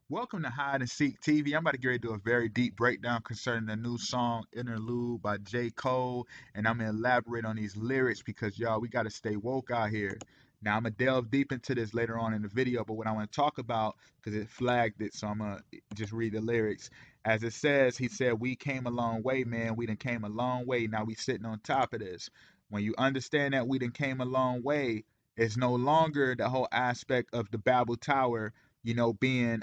Welcome to Hide and Seek TV. I'm about to get ready to do a very deep breakdown concerning the new song Interlude by J. Cole, and I'm gonna elaborate on these lyrics because y'all, we gotta stay woke out here. Now I'm gonna delve deep into this later on in the video, but what I want to talk about because it flagged it, so I'm gonna just read the lyrics. As it says, he said, "We came a long way, man. We done came a long way. Now we sitting on top of this." When you understand that we done came a long way, it's no longer the whole aspect of the Babel Tower, being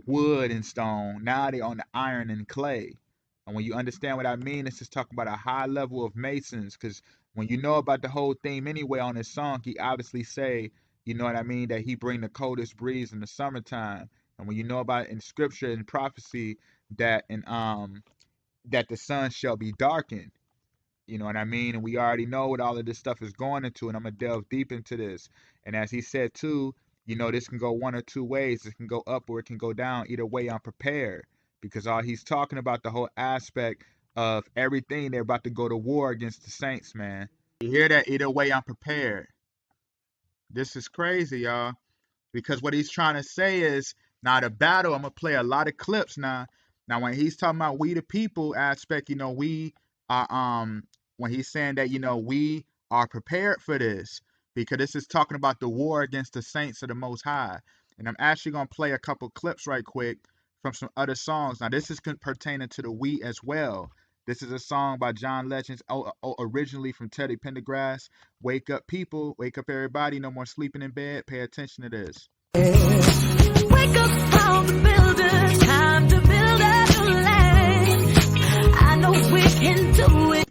wood and stone. Now they on the iron and clay. And when you understand what I mean, it's just talking about a high level of masons. Because when you know about the whole theme anyway on this song, he obviously say, you know what I mean, that he bring the coldest breeze in the summertime. And when you know about it in scripture and prophecy that the sun shall be darkened. You know what I mean? And we already know what all of this stuff is going into, and I'm gonna delve deep into this. And as he said too, this can go one or two ways. It can go up or it can go down. Either way, I'm prepared because all he's talking about the whole aspect of everything. They're about to go to war against the saints, man. You hear that? Either way, I'm prepared. This is crazy, y'all. Because what he's trying to say is now the battle. I'm gonna play a lot of clips now. Now when he's talking about we the people aspect, we are when he's saying that we are prepared for this because this is talking about the war against the saints of the Most High. And I'm actually gonna play a couple clips right quick from some other songs. Now this is pertaining to the we as well. This is a song by John Legends, originally from Teddy Pendergrass. Wake up, people. Wake up, everybody. No more sleeping in bed. Pay attention to this. Wake up, all the builders. Time to build a new land. I know we can do it.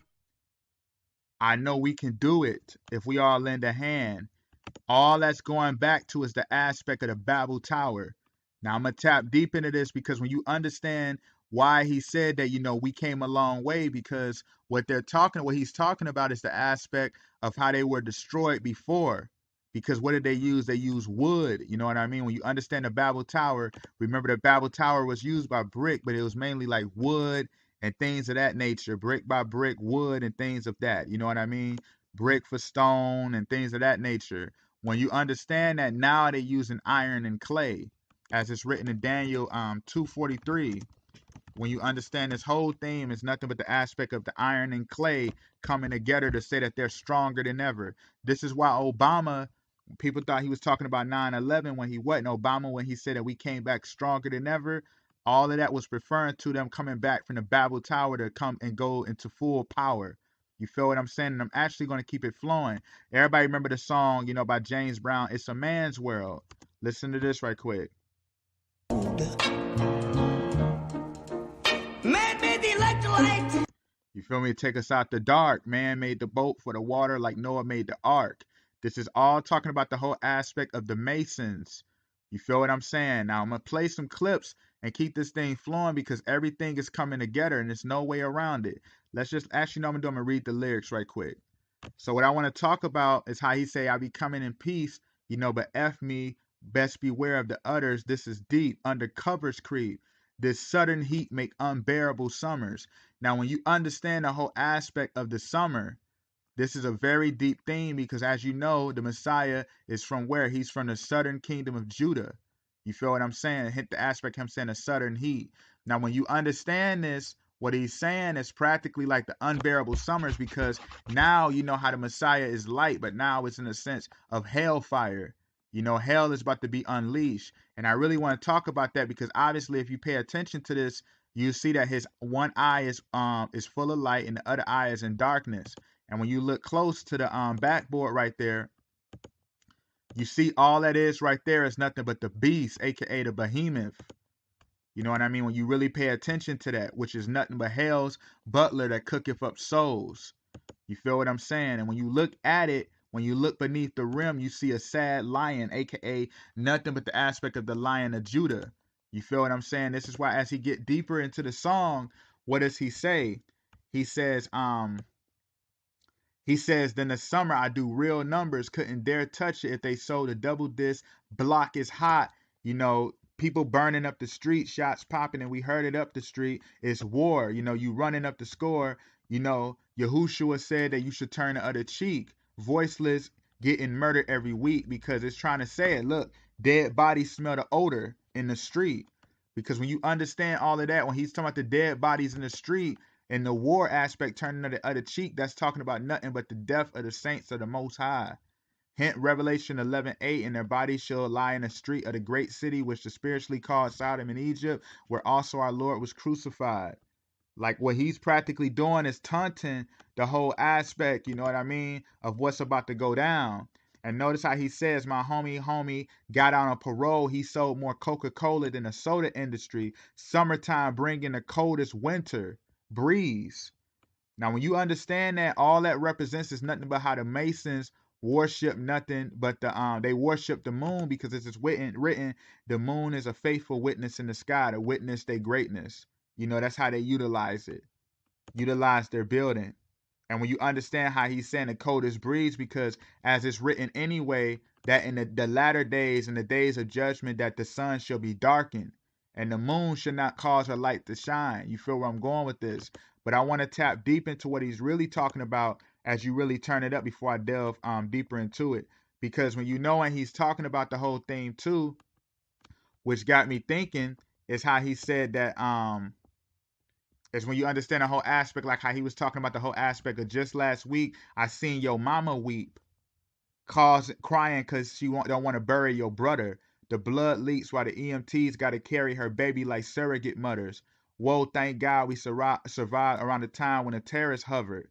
I know we can do it if we all lend a hand. All that's going back to is the aspect of the Babel Tower. Now I'm going to tap deep into this because when you understand why he said that, we came a long way, because what he's talking about is the aspect of how they were destroyed before. Because what did they use? They used wood. You know what I mean? When you understand the Babel Tower, remember the Babel Tower was used by brick, but it was mainly like wood and things of that nature, brick by brick, wood and things of that. You know what I mean? Brick for stone and things of that nature. When you understand that now they're using iron and clay, as it's written in Daniel 2:43, when you understand this whole theme is nothing but the aspect of the iron and clay coming together to say that they're stronger than ever. This is why Obama, people thought he was talking about 9/11 when he wasn't. Obama, when he said that we came back stronger than ever, all of that was referring to them coming back from the Babel Tower to come and go into full power. You feel what I'm saying? And I'm actually going to keep it flowing. Everybody remember the song, by James Brown, It's a Man's World. Listen to this right quick. Man made the electrolyte. You feel me? Take us out the dark. Man made the boat for the water like Noah made the ark. This is all talking about the whole aspect of the Masons. You feel what I'm saying? Now I'm going to play some clips and keep this thing flowing because everything is coming together and there's no way around it. Let's just, actually, no, I'm going to read the lyrics right quick. So what I want to talk about is how he say, I be coming in peace, but F me, best beware of the others. This is deep, undercovers creep. This sudden heat make unbearable summers. Now, when you understand the whole aspect of the summer, this is a very deep theme because, as you know, the Messiah is from where? He's from the southern kingdom of Judah. You feel what I'm saying? Hit the aspect I'm saying, a southern heat. Now, when you understand this, what he's saying is practically like the unbearable summers because now you know how the Messiah is light, but now it's in a sense of hellfire. Hell is about to be unleashed. And I really want to talk about that because obviously if you pay attention to this, you see that his one eye is full of light and the other eye is in darkness. And when you look close to the backboard right there, you see all that is right there is nothing but the beast, aka the behemoth. You know what I mean? When you really pay attention to that, which is nothing but hell's butler that cooketh up souls. You feel what I'm saying? And when you look at it, when you look beneath the rim, you see a sad lion, aka nothing but the aspect of the Lion of Judah. You feel what I'm saying? This is why as he get deeper into the song, what does he say? He says, then the summer I do real numbers, couldn't dare touch it if they sold a double disc. Block is hot, people burning up the street, shots popping, and we heard it up the street. It's war, you running up the score. Yahushua said that you should turn the other cheek. Voiceless getting murdered every week because it's trying to say it. Look, dead bodies smell the odor. in the street. Because when you understand all of that, when he's talking about the dead bodies in the street and the war aspect turning the other cheek, that's talking about nothing but the death of the saints of the Most High. Hint Revelation 11:8, and their bodies shall lie in the street of the great city, which is spiritually called Sodom in Egypt, where also our Lord was crucified. Like what he's practically doing is taunting the whole aspect, you know what I mean, of what's about to go down. And notice how he says, my homie got out on parole. He sold more Coca-Cola than the soda industry. Summertime bringing the coldest winter breeze. Now, when you understand that, all that represents is nothing but how the Masons worship nothing but they worship the moon, because it's written, the moon is a faithful witness in the sky to witness their greatness. You know, that's how they utilize their building. And when you understand how he's saying the coldest breeze, because as it's written anyway, that in the latter days, in the days of judgment, that the sun shall be darkened and the moon should not cause her light to shine. You feel where I'm going with this? But I want to tap deep into what he's really talking about as you really turn it up before I delve deeper into it. Because when you know, and he's talking about the whole thing too, which got me thinking, is how he said that is when you understand the whole aspect, like how he was talking about the whole aspect of just last week, I seen your mama weep, crying because she don't want to bury your brother. The blood leaks while the EMTs got to carry her baby like surrogate mothers. Whoa, thank God we survived around the time when the terrorists hovered.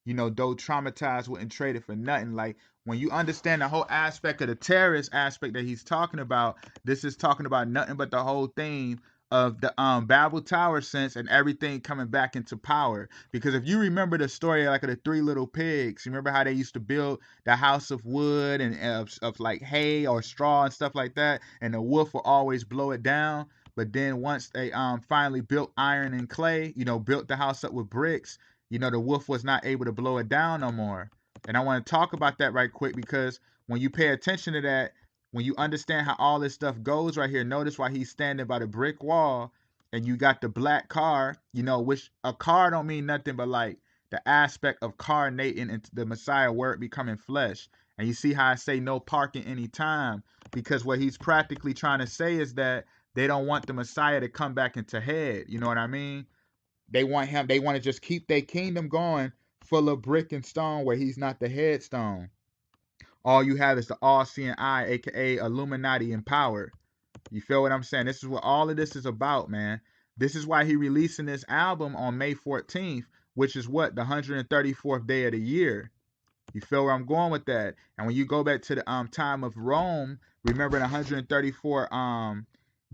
You know, though traumatized, wouldn't trade it for nothing. Like when you understand the whole aspect of the terrorist aspect that he's talking about, this is talking about nothing but the whole theme of the Babel Tower sense and everything coming back into power. Because if you remember the story like of the three little pigs, you remember how they used to build the house of wood and of like hay or straw and stuff like that, and the wolf will always blow it down. But then once they finally built iron and clay, you know, built the house up with bricks, you know, the wolf was not able to blow it down no more. And I want to talk about that right quick, because when you pay attention to that, when you understand how all this stuff goes right here, notice why he's standing by the brick wall and you got the black car, you know, which a car don't mean nothing but like the aspect of carnating into the Messiah word becoming flesh. And you see how I say no parking anytime, because what he's practically trying to say is that they don't want the Messiah to come back into head. You know what I mean? They want to just keep their kingdom going full of brick and stone where he's not the headstone. All you have is the all-seeing eye, aka Illuminati in power. You feel what I'm saying? This is what all of this is about, man. This is why he releasing this album on May 14th, which is what, the 134th day of the year. You feel where I'm going with that? And when you go back to the time of Rome, remember in 134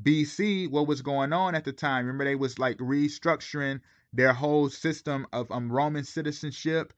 BC, what was going on at the time? Remember they was like restructuring their whole system of Roman citizenship.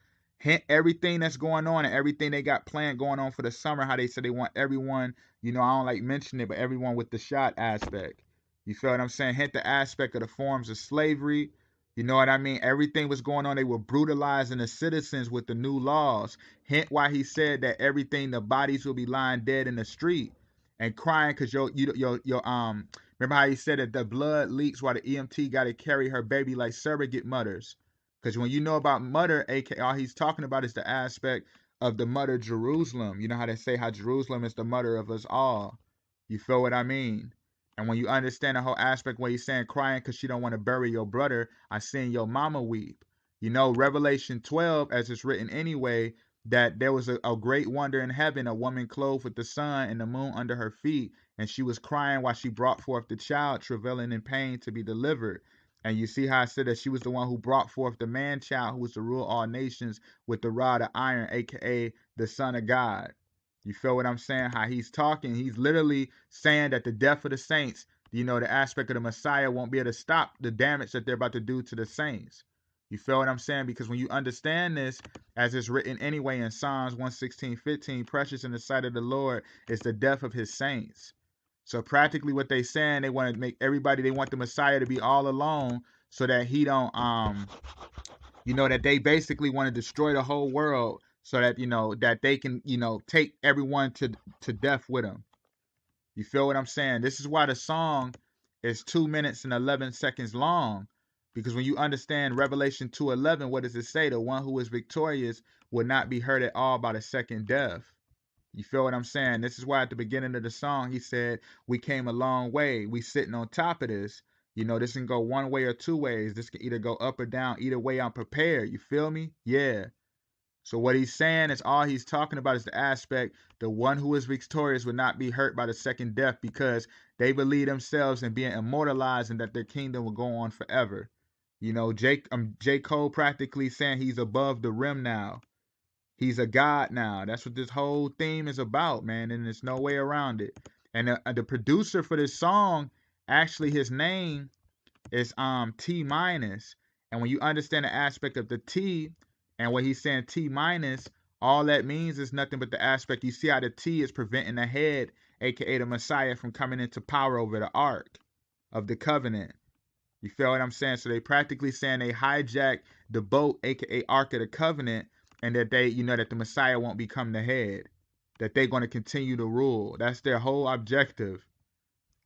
Everything that's going on and everything they got planned going on for the summer, how they said they want everyone, you know, I don't like mentioning it, but everyone with the shot aspect. You feel what I'm saying? Hint the aspect of the forms of slavery. You know what I mean? Everything was going on. They were brutalizing the citizens with the new laws. Hint why he said that everything, the bodies will be lying dead in the street and crying because your remember how he said that the blood leaks while the EMT got to carry her baby like surrogate mothers. Because when you know about mother, aka all he's talking about is the aspect of the mother Jerusalem. You know how they say how Jerusalem is the mother of us all. You feel what I mean? And when you understand the whole aspect where he's saying crying because she don't want to bury your brother, I seen your mama weep. You know, Revelation 12, as it's written anyway, that there was a great wonder in heaven, a woman clothed with the sun and the moon under her feet, and she was crying while she brought forth the child, travailing in pain to be delivered. And you see how I said that she was the one who brought forth the man child who was to rule all nations with the rod of iron, aka the Son of God. You feel what I'm saying? How he's talking. He's literally saying that the death of the saints, you know, the aspect of the Messiah won't be able to stop the damage that they're about to do to the saints. You feel what I'm saying? Because when you understand this, as it's written anyway in Psalms 116:15, precious in the sight of the Lord is the death of his saints. So practically what they saying, they want to make everybody, they want the Messiah to be all alone so that he don't, you know, that they basically want to destroy the whole world so that, you know, that they can, you know, take everyone to death with them. You feel what I'm saying? This is why the song is 2 minutes and 11 seconds long, because when you understand Revelation 2:11, what does it say? The one who is victorious will not be hurt at all by the second death. You feel what I'm saying? This is why at the beginning of the song, he said, we came a long way. We sitting on top of this. You know, this can go one way or two ways. This can either go up or down. Either way, I'm prepared. You feel me? Yeah. So what he's saying is all he's talking about is the aspect the one who is victorious will not be hurt by the second death because they believe themselves in being immortalized and that their kingdom will go on forever. You know, J. Cole practically saying he's above the rim now. He's a god now. That's what this whole theme is about, man, and there's no way around it. And the producer for this song, actually his name is T minus. And when you understand the aspect of the T and what he's saying T minus, all that means is nothing but the aspect. You see how the T is preventing the head, aka the Messiah, from coming into power over the ark of the covenant. You feel what I'm saying? So they practically saying they hijacked the boat, aka Ark of the Covenant, and that they, you know, that the Messiah won't become the head, that they're going to continue to rule. That's their whole objective.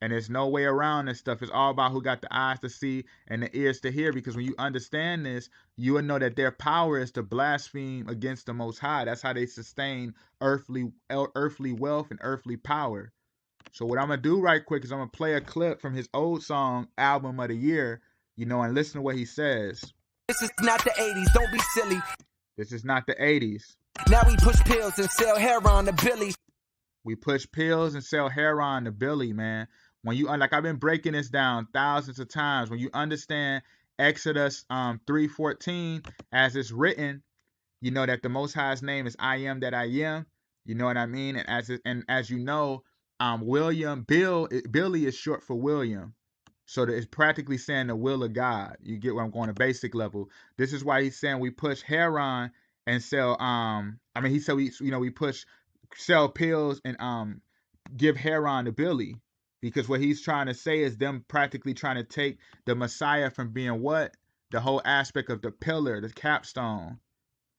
And there's no way around this stuff. It's all about who got the eyes to see and the ears to hear. Because when you understand this, you will know that their power is to blaspheme against the Most High. That's how they sustain earthly wealth and earthly power. So what I'm going to do right quick is I'm going to play a clip from his old song, Album of the Year, you know, and listen to what he says. This is not the 80s, don't be silly. This is not the 80s. Now we push pills and sell heroin to Billy. We push pills and sell heroin to Billy, man. When you, like I've been breaking this down thousands of times, when you understand Exodus 3:14 as it's written, you know that the Most High's name is I am that I am. You know what I mean? And as you know, Billy is short for William. So it's practically saying the will of God. You get where I'm going to basic level. This is why he's saying we push heroin and sell he said we push sell pills and give heroin to Billy. Because what he's trying to say is them practically trying to take the Messiah from being what? The whole aspect of the pillar, the capstone.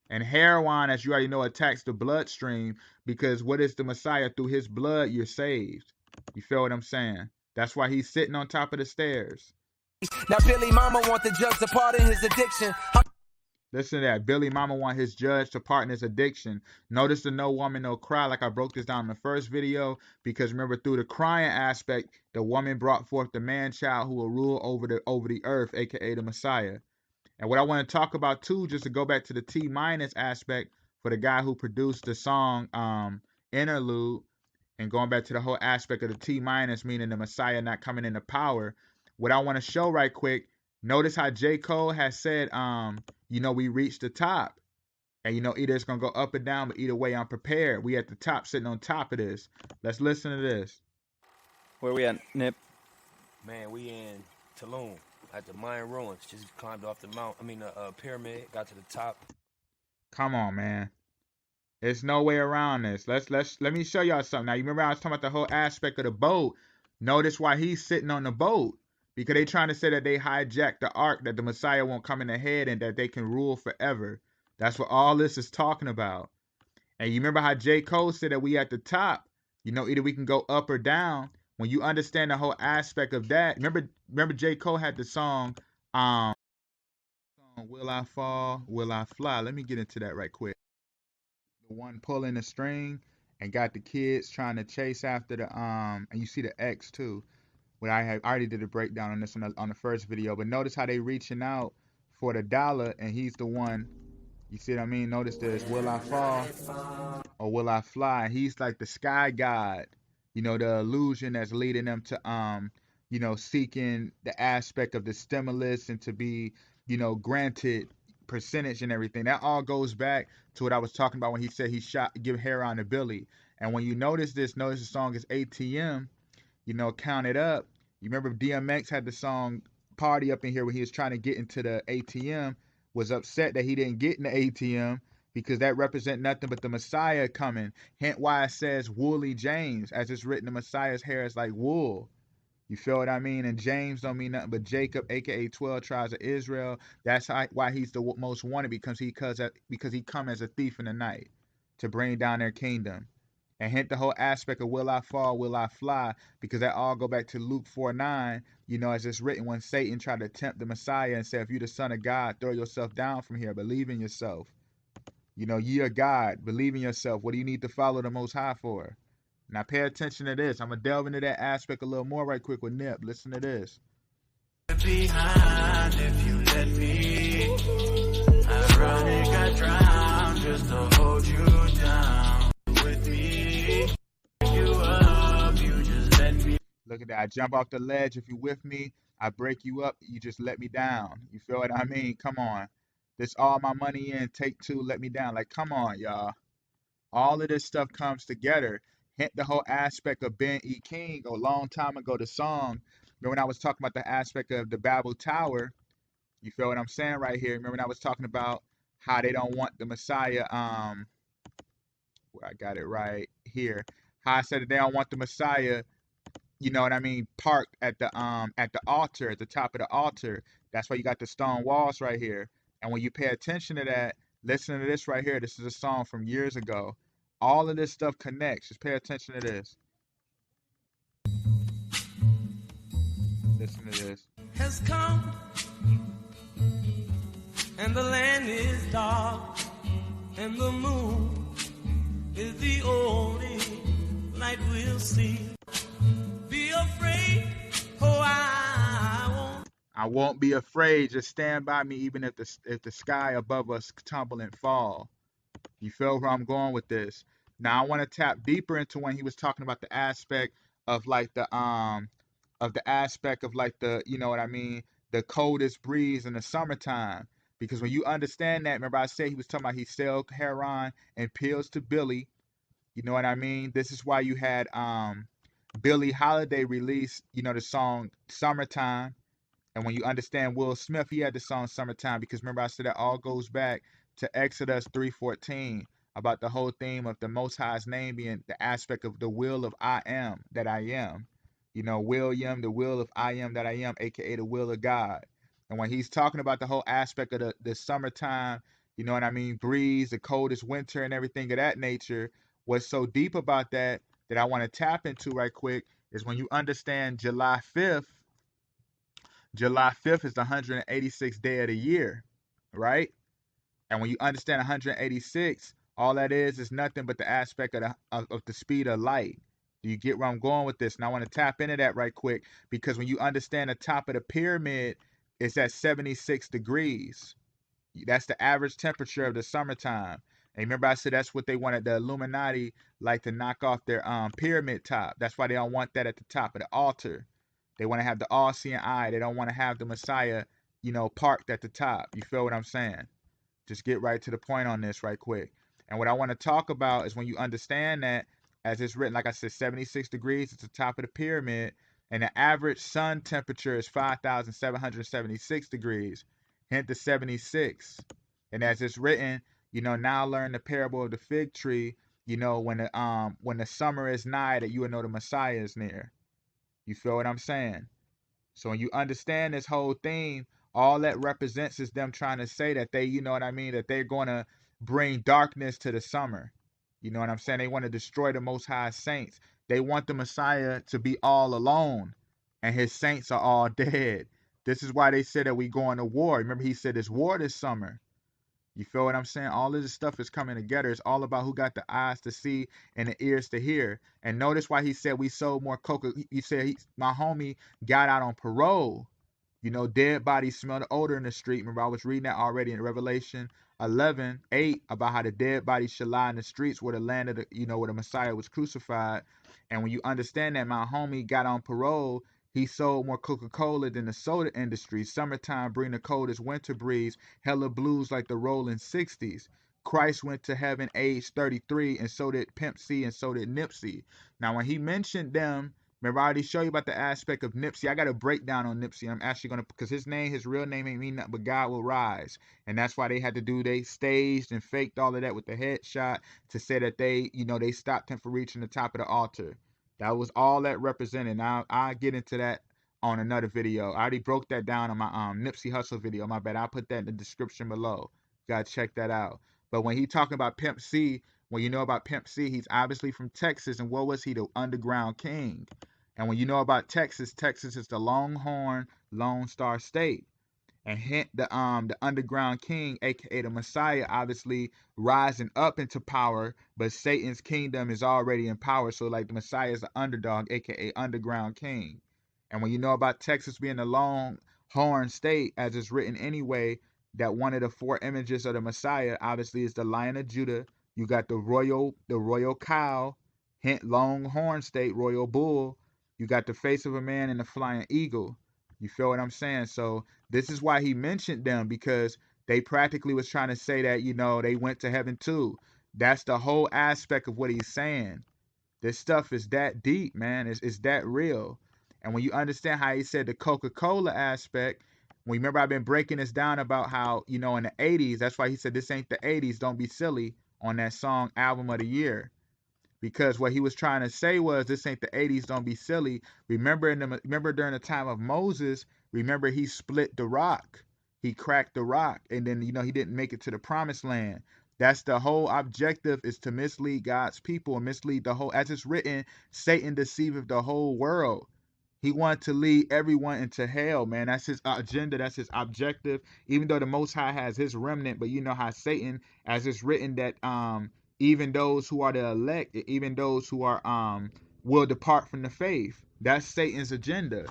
And heroin, as you already know, attacks the bloodstream because what is the Messiah? Through his blood, you're saved. You feel what I'm saying? That's why he's sitting on top of the stairs. Now Billy Mama want the judge to pardon his addiction. Listen to that. Billy Mama want his judge to pardon his addiction. Notice the no woman, no cry, like I broke this down in the first video, because remember through the crying aspect, the woman brought forth the man-child who will rule over the earth, aka the Messiah. And what I want to talk about too, just to go back to the T minus aspect for the guy who produced the song Interlude, and going back to the whole aspect of the T minus, meaning the Messiah not coming into power. What I want to show right quick, notice how J. Cole has said, we reached the top. And either it's gonna go up or down, but either way I'm prepared. We at the top, sitting on top of this. Let's listen to this. Where we at, Nip? Man, we in Tulum at the Mayan ruins. Just climbed off the pyramid, got to the top. Come on, man. There's no way around this. Let me show y'all something. Now, you remember I was talking about the whole aspect of the boat. Notice why he's sitting on the boat. Because they trying to say that they hijacked the ark, that the Messiah won't come in the head and that they can rule forever. That's what all this is talking about. And you remember how J. Cole said that we at the top. Either we can go up or down. When you understand the whole aspect of that, remember J. Cole had the song, Will I Fall, Will I Fly? Let me get into that right quick. The one pulling the string and got the kids trying to chase after the, and you see the X too. What I already did a breakdown on this on the first video, but notice how they reaching out for the dollar and he's the one. You see what I mean? Notice this, will I fall or will I fly? He's like the sky god, the illusion that's leading them to, seeking the aspect of the stimulus and to be, granted percentage and everything. That all goes back to what I was talking about when he said give heroin to Billy. And when you notice the song is ATM, count it up. You remember DMX had the song Party up in here when he was trying to get into the ATM, was upset that he didn't get in the ATM because that represent nothing but the Messiah coming. Hence why it says Woolly James. As it's written, the Messiah's hair is like wool. You feel what I mean? And James don't mean nothing but Jacob, aka 12 tribes of Israel. That's why he's the most wanted, because he come as a thief in the night to bring down their kingdom. And hint the whole aspect of will I fall, will I fly, because that all go back to Luke 4:9, as it's written when Satan tried to tempt the Messiah and say, if you're the son of God, throw yourself down from here, believe in yourself. You know, ye are God. Believe in yourself. What do you need to follow the Most High for? Now pay attention to this. I'm going to delve into that aspect a little more right quick with Nip. Listen to this. Behind if you let me. Ironic, I drown just to hold you down. With me, you up, you just let me. Look at that. I jump off the ledge. If you with me, I break you up. You just let me down. You feel what I mean? Come on. This all my money in. Take two. Let me down. Like, come on, y'all. All of this stuff comes together. Hint the whole aspect of Ben E. King a long time ago, the song. Remember when I was talking about the aspect of the Babel Tower? You feel what I'm saying right here? Remember when I was talking about how they don't want the Messiah, where I got it right here. How I said that they don't want the Messiah, you know what I mean, parked at the altar, at the top of the altar. That's why you got the stone walls right here. And when you pay attention to that, listen to this right here. This is a song from years ago. All of this stuff connects. Just pay attention to this. Listen to this. Has come, and the land is dark, and the moon is the only light we'll see. Be afraid, oh I won't be afraid. Just stand by me, even if the sky above us tumble and fall. You feel where I'm going with this? Now I want to tap deeper into when he was talking about the aspect of like the you know what I mean, the coldest breeze in the summertime. Because when you understand that, remember I said he was talking about he sold heroin and pills to Billy. You know what I mean? This is why you had Billie Holiday release, you know, the song Summertime. And when you understand Will Smith, he had the song Summertime, because remember I said that all goes back to Exodus 3:14 about the whole theme of the Most High's name being the aspect of the will of I am that I am. You know, William, the will of I am that I am, aka the will of God. And when he's talking about the whole aspect of the summertime, you know what I mean, breeze, the coldest winter and everything of that nature, what's so deep about that that I want to tap into right quick is when you understand July 5th. July 5th is the 186th day of the year, right? And when you understand 186, all that is nothing but the aspect of the speed of light. Do you get where I'm going with this? And I want to tap into that right quick, because when you understand the top of the pyramid is at 76 degrees. That's the average temperature of the summertime. And remember I said that's what they wanted, the Illuminati like to knock off their pyramid top. That's why they don't want that at the top of the altar. They want to have the all-seeing eye. They don't want to have the Messiah, you know, parked at the top. You feel what I'm saying? Just get right to the point on this right quick. And what I want to talk about is when you understand that, as it's written, like I said, 76 degrees, it's the top of the pyramid, and the average sun temperature is 5,776 degrees, hence the 76. And as it's written, you know, now learn the parable of the fig tree, you know, when the summer is nigh, that you will know the Messiah is near. You feel what I'm saying? So when you understand this whole thing, all that represents is them trying to say that they, you know what I mean, that they're going to bring darkness to the summer. You know what I'm saying? They want to destroy the Most High saints. They want the Messiah to be all alone, and his saints are all dead. This is why they said that we going to war. Remember, he said it's war this summer. You feel what I'm saying? All of this stuff is coming together. It's all about who got the eyes to see and the ears to hear. And notice why he said we sold more coca. He said my homie got out on parole. You know, dead bodies smell the odor in the street. Remember, I was reading that already in Revelation 11:8 about how the dead bodies should lie in the streets where the land of the, you know, where the Messiah was crucified. And when you understand that my homie got on parole, he sold more Coca-Cola than the soda industry. Summertime bring the coldest winter breeze. Hella blues like the rolling 60s. Christ went to heaven age 33, and so did Pimp C, and so did Nipsey. Now, when he mentioned them, remember I already showed you about the aspect of Nipsey. I got a breakdown on Nipsey. I'm actually going to, because his real name ain't mean nothing but God will rise. And that's why they had to do, they staged and faked all of that with the headshot to say that they, you know, they stopped him from reaching the top of the altar. That was all that represented. Now I'll get into that on another video. I already broke that down on my Nipsey Hussle video. My bad. I'll put that in the description below. You gotta check that out. But when he talking about Pimp C, when you know about Pimp C, he's obviously from Texas. And what was he? The underground king. And when you know about Texas, Texas is the Longhorn Lone Star State. And hint the underground king, aka the Messiah, obviously rising up into power, but Satan's kingdom is already in power. So like the Messiah is the underdog, aka underground king. And when you know about Texas being a long horn state, as it's written anyway, that one of the four images of the Messiah obviously is the Lion of Judah. You got the royal cow, hint long horn state, royal bull. You got the face of a man and the flying eagle. You feel what I'm saying? So this is why he mentioned them, because they practically was trying to say that, they went to heaven too. That's the whole aspect of what he's saying. This stuff is that deep, man. It's that real. And when you understand how he said the Coca-Cola aspect, when you remember I've been breaking this down about how, in the 80s, that's why he said this ain't the 80s, don't be silly, on that song Album of the Year. Because what he was trying to say was this ain't the 80s, don't be silly. Remember during the time of Moses, remember he split the rock. He cracked the rock, and then he didn't make it to the promised land. That's the whole objective, is to mislead God's people and mislead the whole, as it's written, Satan deceiveth the whole world. He wanted to lead everyone into hell, man. That's his agenda. That's his objective. Even though the Most High has his remnant, but you know how Satan, as it's written, that even those who are the elect, even those who are will depart from the faith. That's Satan's agenda.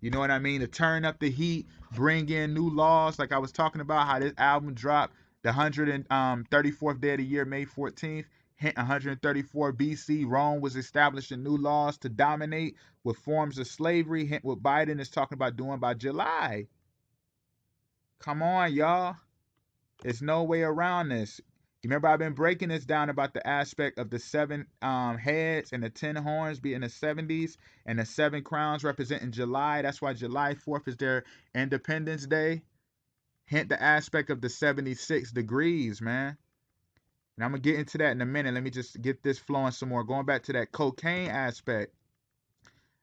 You know what I mean? To turn up the heat, bring in new laws, like I was talking about how this album dropped the 134th day of the year, May 14th. 134 BC, Rome was establishing new laws to dominate with forms of slavery. Hint what Biden is talking about doing by July. Come on, y'all. There's no way around this. You remember I've been breaking this down about the aspect of the 7 heads and the 10 horns being the 70s, and the 7 crowns representing July. That's why July 4th is their Independence Day. Hint the aspect of the 76 degrees, man. And I'm going to get into that in a minute. Let me just get this flowing some more. Going back to that cocaine aspect,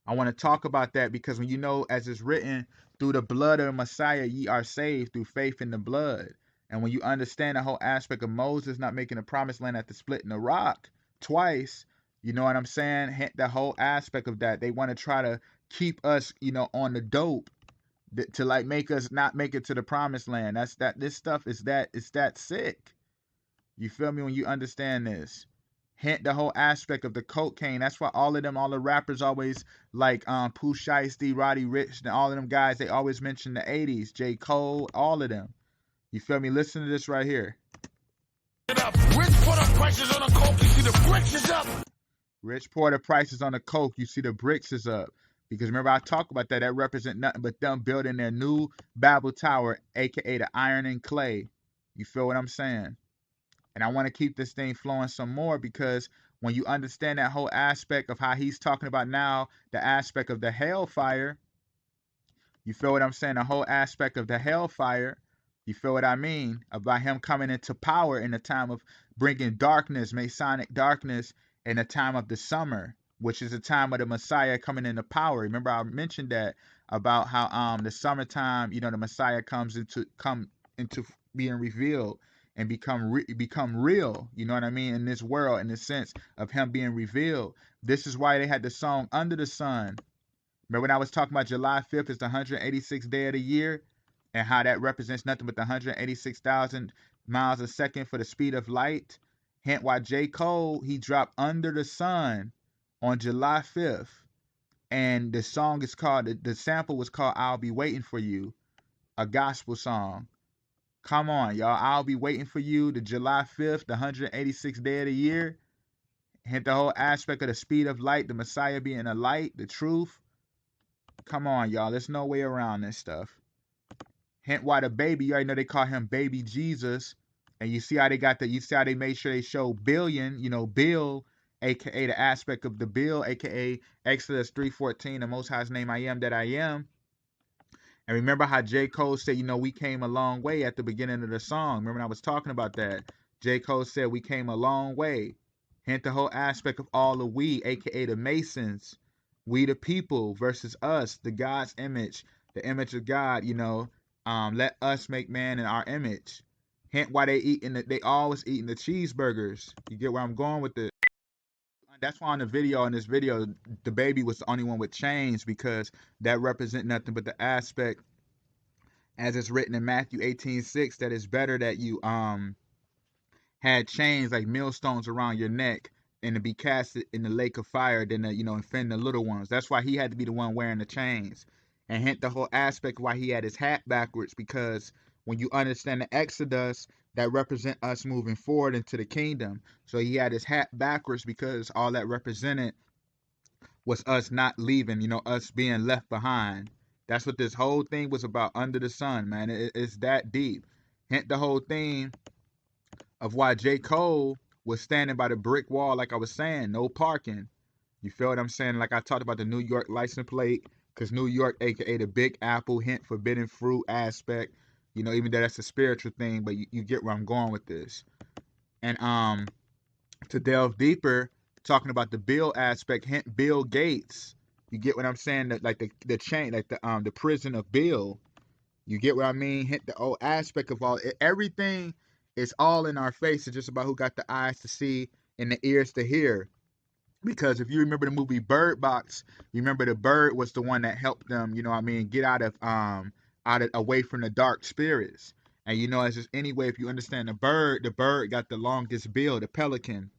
I want to talk about that, because when as it's written, through the blood of the Messiah, ye are saved through faith in the blood. And when you understand the whole aspect of Moses not making the promised land after splitting the rock twice, you know what I'm saying? The whole aspect of that. They want to try to keep us, on the dope to like make us not make it to the promised land. This stuff is that sick. You feel me when you understand this? Hint the whole aspect of the cocaine. That's why all the rappers always like Pooh Shiesty, Roddy Ricch, and all of them guys, they always mention the 80s. J. Cole, all of them. You feel me? Listen to this right here. Rich Porter prices on the coke, you see the bricks is up. Rich Porter prices on the coke, you see the bricks is up. Because remember I talk about that. That represent nothing but them building their new Babel Tower, aka the iron and clay. You feel what I'm saying? And I want to keep this thing flowing some more, because when you understand that whole aspect of how he's talking about now, the aspect of the hellfire, you feel what I'm saying? The whole aspect of the hellfire, you feel what I mean? About him coming into power in the time of bringing darkness, Masonic darkness, in the time of the summer, which is the time of the Messiah coming into power. Remember I mentioned that about how the summertime, the Messiah comes into being revealed and become real, you know what I mean, in this world, in the sense of him being revealed. This is why they had the song Under the Sun. Remember when I was talking about July 5th is the 186th day of the year, and how that represents nothing but the 186,000 miles a second for the speed of light? Hint why J. Cole, he dropped Under the Sun on July 5th. And the song is called, the sample was called I'll Be Waiting for You, a gospel song. Come on, y'all. I'll be waiting for you. The July 5th, the 186th day of the year. Hint the whole aspect of the speed of light, the Messiah being the light, the truth. Come on, y'all. There's no way around this stuff. Hint why the baby, you already know they call him baby Jesus. And you see how they made sure they show billion, Bill, aka the aspect of the bill, aka Exodus 3:14, the Most High's name I am that I am. And remember how J. Cole said, we came a long way at the beginning of the song. Remember when I was talking about that? J. Cole said we came a long way. Hint the whole aspect of all the we, aka the Masons. We the people versus us, the God's image, the image of God, let us make man in our image. Hint why they always eating the cheeseburgers. You get where I'm going with this? That's why in this video, the baby was the only one with chains, because that represent nothing but the aspect as it's written in Matthew 18:6, that it's better that you had chains like millstones around your neck and to be cast in the lake of fire than to, offend the little ones. That's why he had to be the one wearing the chains. And hence the whole aspect why he had his hat backwards, because when you understand the Exodus, that represent us moving forward into the kingdom. So he had his hat backwards because all that represented was us not leaving, us being left behind. That's what this whole thing was about under the sun, man. It's that deep. Hence the whole thing of why J. Cole was standing by the brick wall, like I was saying, no parking. You feel what I'm saying? Like I talked about the New York license plate, because New York, aka the Big Apple, hint forbidden fruit aspect. Even though that's a spiritual thing, but you get where I'm going with this. And to delve deeper, talking about the Bill aspect, hint Bill Gates. You get what I'm saying? That like the chain, like the prison of Bill. You get what I mean? Hint the whole aspect of everything is all in our face. It's just about who got the eyes to see and the ears to hear. Because if you remember the movie Bird Box, you remember the bird was the one that helped them, get out of away from the dark spirits. And it's just anyway, if you understand the bird got the longest bill, the pelican.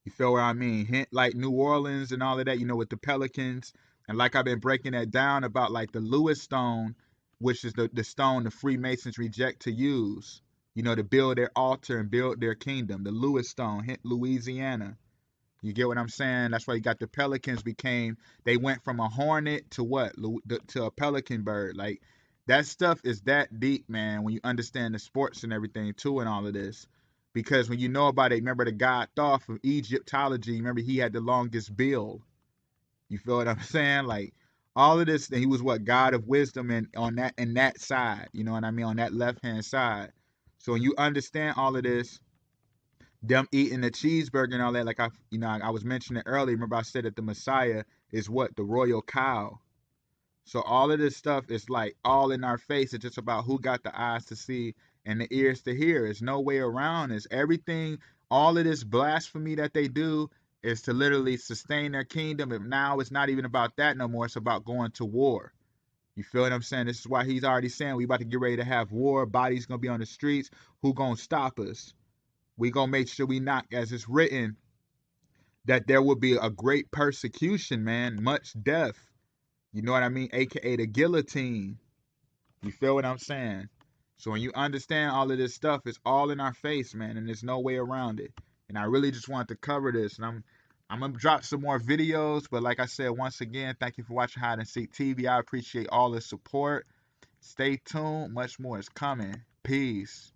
You feel what I mean? Hint like New Orleans and all of that, with the pelicans. And like I've been breaking that down about like the Lewis stone, which is the stone the Freemasons reject to use, to build their altar and build their kingdom. The Lewis stone, hint Louisiana. You get what I'm saying? That's why you got the pelicans they went from a hornet to what? To a pelican bird. Like, that stuff is that deep, man, when you understand the sports and everything, too, and all of this. Because when you know about it, remember the god Thoth from Egyptology, remember he had the longest bill. You feel what I'm saying? Like, all of this, he was what? God of wisdom and on that side. You know what I mean? On that left-hand side. So when you understand all of this, them eating the cheeseburger and all that, like I was mentioning earlier. Remember I said that the Messiah is what? The royal cow. So all of this stuff is like all in our face. It's just about who got the eyes to see and the ears to hear. There's no way around this. Everything, all of this blasphemy that they do is to literally sustain their kingdom. And now it's not even about that no more. It's about going to war. You feel what I'm saying? This is why he's already saying we about to get ready to have war. Bodies gonna be on the streets. Who gonna stop us? We gonna make sure we not, as it's written, that there will be a great persecution, man, much death. You know what I mean? AKA the guillotine. You feel what I'm saying? So when you understand all of this stuff, it's all in our face, man, and there's no way around it. And I really just wanted to cover this, and I'm gonna drop some more videos. But like I said, once again, thank you for watching Hide and Seek TV. I appreciate all the support. Stay tuned. Much more is coming. Peace.